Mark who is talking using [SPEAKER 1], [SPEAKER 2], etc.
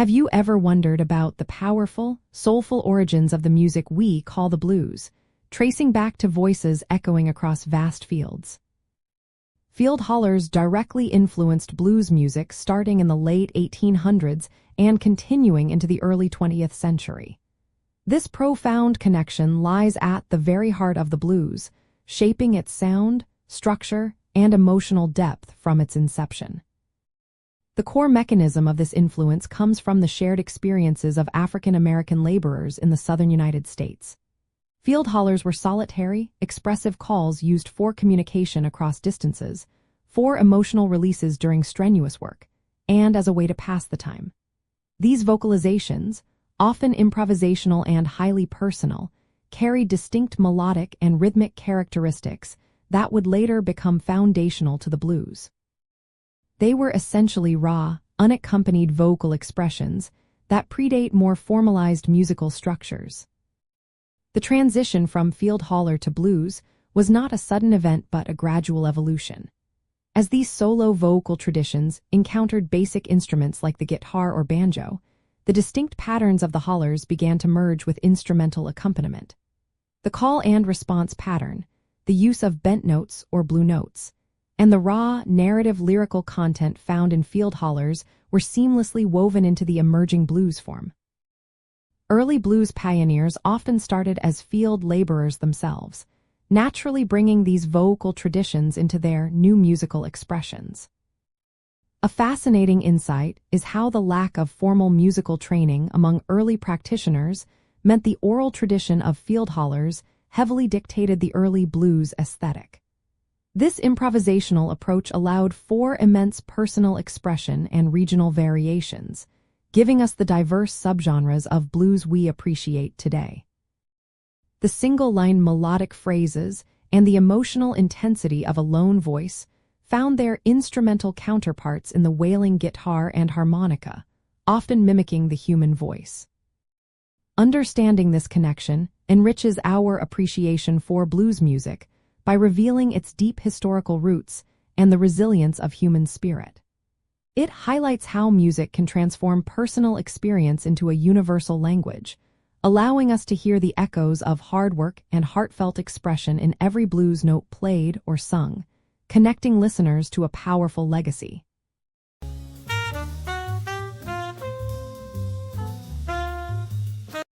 [SPEAKER 1] Have you ever wondered about the powerful, soulful origins of the music we call the blues, tracing back to voices echoing across vast fields? Field hollers directly influenced blues music starting in the late 1800s and continuing into the early 20th century. This profound connection lies at the very heart of the blues, shaping its sound, structure, and emotional depth from its inception. The core mechanism of this influence comes from the shared experiences of African American laborers in the southern United States. Field hollers were solitary, expressive calls used for communication across distances, for emotional releases during strenuous work, and as a way to pass the time. These vocalizations, often improvisational and highly personal, carried distinct melodic and rhythmic characteristics that would later become foundational to the blues. They were essentially raw, unaccompanied vocal expressions that predate more formalized musical structures. The transition from field holler to blues was not a sudden event but a gradual evolution. As these solo vocal traditions encountered basic instruments like the guitar or banjo, the distinct patterns of the hollers began to merge with instrumental accompaniment. The call and response pattern, the use of bent notes or blue notes, and the raw, narrative lyrical content found in field hollers were seamlessly woven into the emerging blues form. Early blues pioneers often started as field laborers themselves, naturally bringing these vocal traditions into their new musical expressions. A fascinating insight is how the lack of formal musical training among early practitioners meant the oral tradition of field hollers heavily dictated the early blues aesthetic. This improvisational approach allowed for immense personal expression and regional variations, giving us the diverse subgenres of blues we appreciate today. The single-line melodic phrases and the emotional intensity of a lone voice found their instrumental counterparts in the wailing guitar and harmonica, often mimicking the human voice. Understanding this connection enriches our appreciation for blues music by revealing its deep historical roots and the resilience of human spirit. It highlights how music can transform personal experience into a universal language, allowing us to hear the echoes of hard work and heartfelt expression in every blues note played or sung, connecting listeners to a powerful legacy.